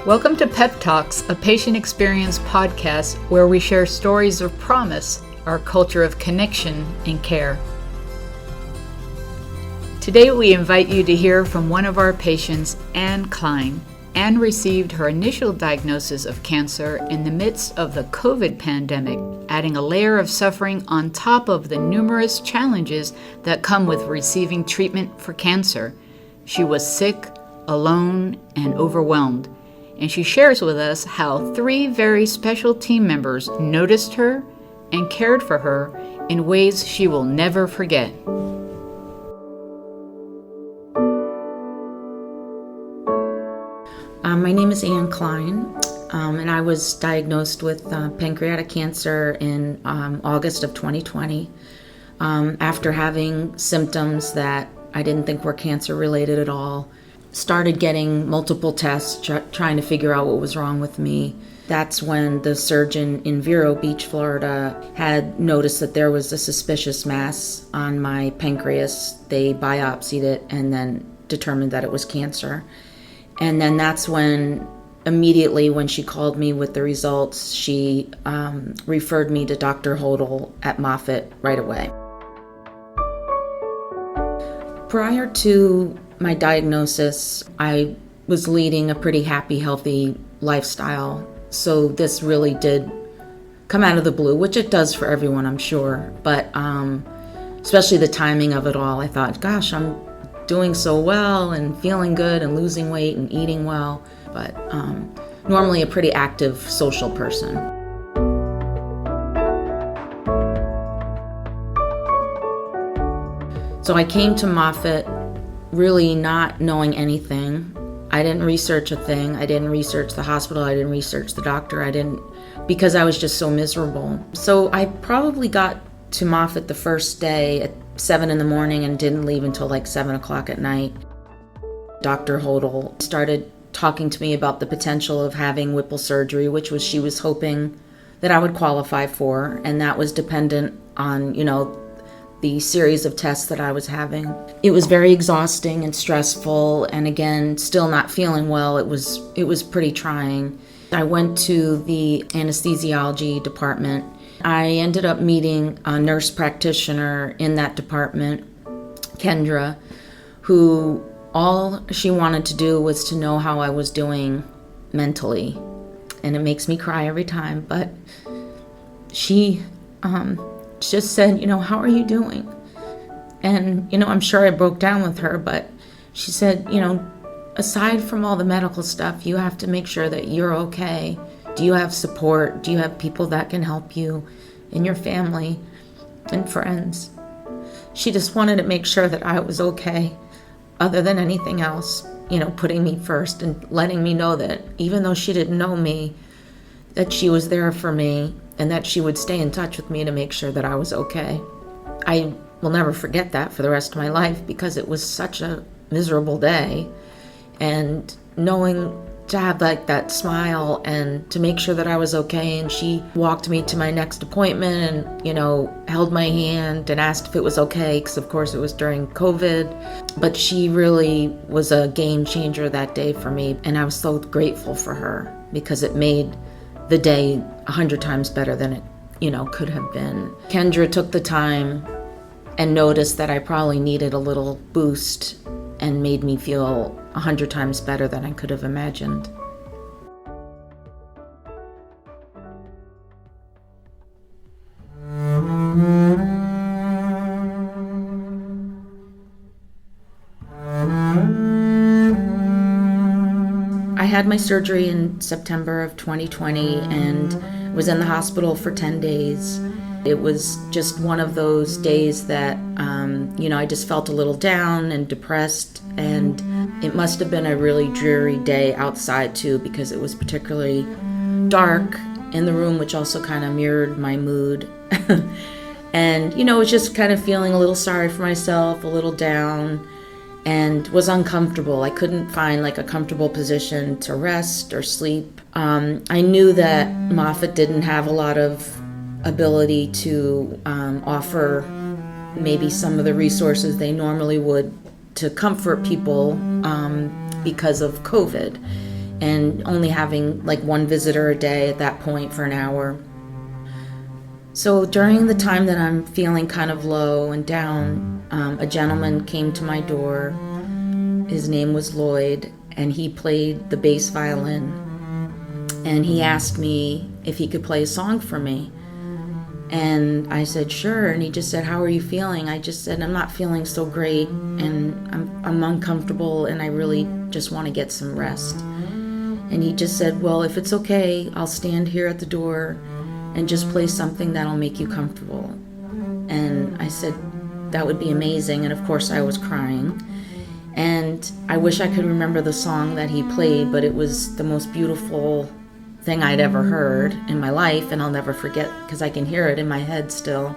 Welcome to Pep Talks, a patient experience podcast where we share stories of promise, our culture of connection and care. Today we invite you to hear from one of our patients, Anne Klein. Anne received her initial diagnosis of cancer in the midst of the COVID pandemic, adding a layer of suffering on top of the numerous challenges that come with receiving treatment for cancer. She was sick, alone, and overwhelmed. And she shares with us how 3 very special team members noticed her and cared for her in ways she will never forget. My name is Anne Klein, and I was diagnosed with pancreatic cancer in August of 2020 after having symptoms that I didn't think were cancer-related at all. Started getting multiple tests, trying to figure out what was wrong with me. That's when the surgeon in Vero Beach, Florida, had noticed that there was a suspicious mass on my pancreas. They biopsied it and then determined that it was cancer. And then that's when, immediately when she called me with the results, she referred me to Dr. Hodel at Moffitt right away. Prior to my diagnosis, I was leading a pretty happy, healthy lifestyle. So this really did come out of the blue, which it does for everyone, I'm sure. But especially the timing of it all, I thought, gosh, I'm doing so well and feeling good and losing weight and eating well. But normally a pretty active social person. So I came to Moffitt really not knowing anything. I didn't research a thing. I didn't research the hospital. I didn't research the doctor. Because I was just so miserable. So I probably got to Moffitt the first day at 7 in the morning and didn't leave until like 7 o'clock at night. Dr. Hodel started talking to me about the potential of having Whipple surgery, which she was hoping that I would qualify for, and that was dependent on, the series of tests that I was having. It was very exhausting and stressful, and again, still not feeling well. It was pretty trying. I went to the anesthesiology department. I ended up meeting a nurse practitioner in that department, Kendra, who all she wanted to do was to know how I was doing mentally. And it makes me cry every time, but she just said, how are you doing? And, I'm sure I broke down with her, but she said, aside from all the medical stuff, you have to make sure that you're okay. Do you have support? Do you have people that can help you in your family and friends? She just wanted to make sure that I was okay, other than anything else, putting me first and letting me know that even though she didn't know me, that she was there for me and that she would stay in touch with me to make sure that I was okay. I will never forget that for the rest of my life because it was such a miserable day. And knowing to have that smile and to make sure that I was okay, and she walked me to my next appointment and, held my hand and asked if it was okay, because of course it was during COVID. But she really was a game changer that day for me, and I was so grateful for her because it made the day 100 times better than it, could have been. Kendra took the time and noticed that I probably needed a little boost and made me feel 100 times better than I could have imagined. I had my surgery in September of 2020 and was in the hospital for 10 days. It was just one of those days that, I just felt a little down and depressed, and it must have been a really dreary day outside too, because it was particularly dark in the room, which also kind of mirrored my mood. And, I was just kind of feeling a little sorry for myself, a little down, and was uncomfortable. I couldn't find a comfortable position to rest or sleep. I knew that Moffitt didn't have a lot of ability to offer maybe some of the resources they normally would to comfort people because of COVID. and only having like one visitor a day at that point for an hour. So during the time that I'm feeling kind of low and down, a gentleman came to my door. His name was Lloyd, and he played the bass violin. And he asked me if he could play a song for me. And I said, sure. And he just said, how are you feeling? I just said, I'm not feeling so great, and I'm uncomfortable, and I really just want to get some rest. And he just said, well, if it's okay, I'll stand here at the door and just play something that'll make you comfortable. And I said, that would be amazing. And of course I was crying. And I wish I could remember the song that he played, but it was the most beautiful thing I'd ever heard in my life, and I'll never forget because I can hear it in my head still.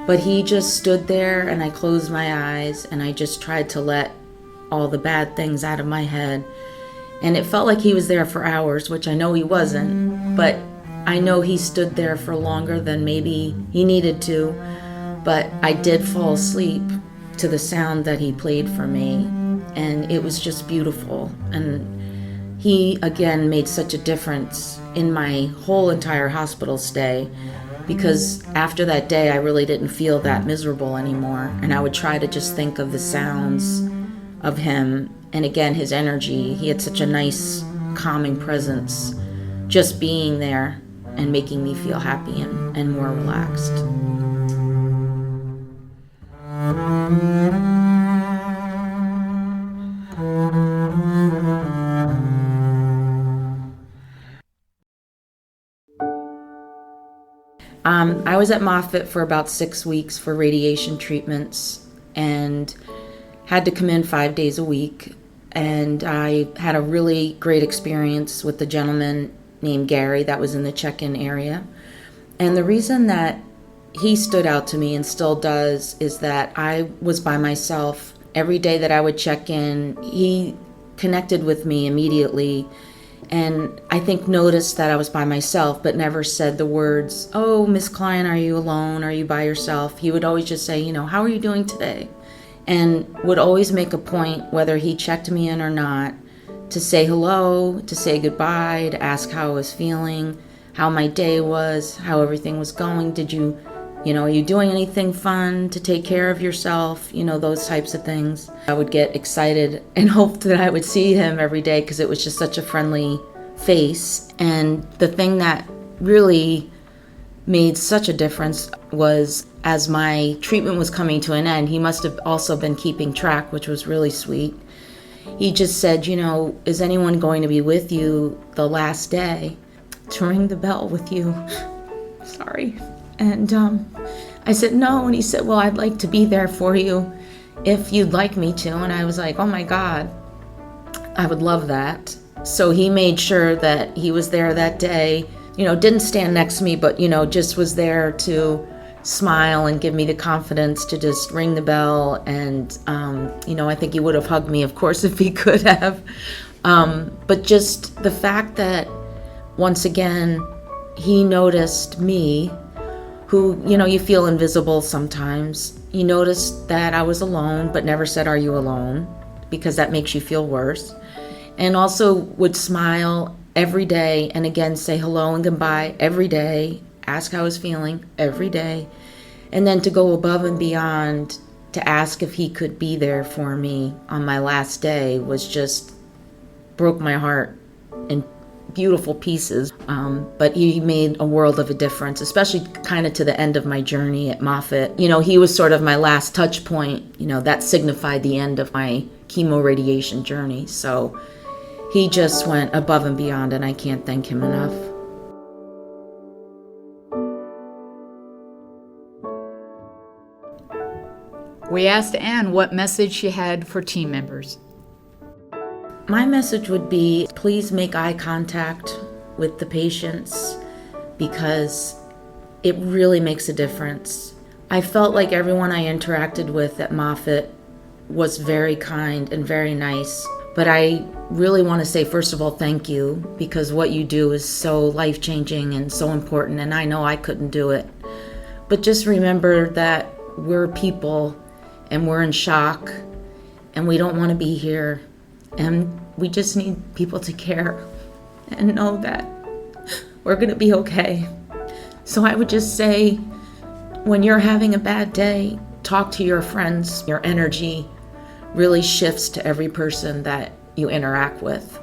But he just stood there, and I closed my eyes, and I just tried to let all the bad things out of my head. And it felt like he was there for hours, which I know he wasn't, but I know he stood there for longer than maybe he needed to. But I did fall asleep to the sound that he played for me, and it was just beautiful. And he, again, made such a difference in my whole entire hospital stay, because after that day I really didn't feel that miserable anymore, and I would try to just think of the sounds of him, and again, his energy. He had such a nice, calming presence, just being there and making me feel happy and more relaxed. I was at Moffitt for about 6 weeks for radiation treatments and had to come in 5 days a week. And I had a really great experience with the gentleman named Gary that was in the check-in area. And the reason that he stood out to me and still does is that I was by myself. Every day that I would check in, he connected with me immediately, and I think noticed that I was by myself, but never said the words, oh, Miss Klein, are you alone? Are you by yourself? He would always just say, how are you doing today? And would always make a point, whether he checked me in or not, to say hello, to say goodbye, to ask how I was feeling, how my day was, how everything was going. Are you doing anything fun to take care of yourself? Those types of things. I would get excited and hope that I would see him every day because it was just such a friendly face. And the thing that really made such a difference was, as my treatment was coming to an end, he must have also been keeping track, which was really sweet. He just said, is anyone going to be with you the last day to ring the bell with you? Sorry. And I said, no. And he said, well, I'd like to be there for you if you'd like me to. And I was like, oh my God, I would love that. So he made sure that he was there that day, didn't stand next to me, but, just was there to smile and give me the confidence to just ring the bell. And, I think he would have hugged me, of course, if he could have. But just the fact that, once again, he noticed me, who, you feel invisible sometimes. He noticed that I was alone, but never said, are you alone? Because that makes you feel worse. And also would smile every day, and again, say hello and goodbye every day, ask how I was feeling every day. And then to go above and beyond to ask if he could be there for me on my last day was just broke my heart in beautiful pieces. But he made a world of a difference, especially kind of to the end of my journey at Moffitt. He was sort of my last touch point, that signified the end of my chemoradiation journey. So he just went above and beyond, and I can't thank him enough. We asked Anne what message she had for team members. My message would be, please make eye contact with the patients, because it really makes a difference. I felt like everyone I interacted with at Moffitt was very kind and very nice. But I really want to say, first of all, thank you, because what you do is so life-changing and so important, and I know I couldn't do it. But just remember that we're people, and we're in shock, and we don't want to be here. And we just need people to care and know that we're going to be okay. So I would just say, when you're having a bad day, talk to your friends. Your energy really shifts to every person that you interact with.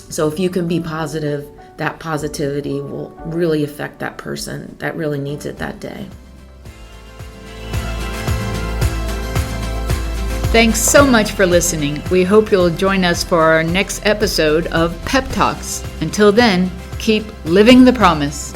So if you can be positive, that positivity will really affect that person that really needs it that day. Thanks so much for listening. We hope you'll join us for our next episode of Pep Talks. Until then, keep living the promise.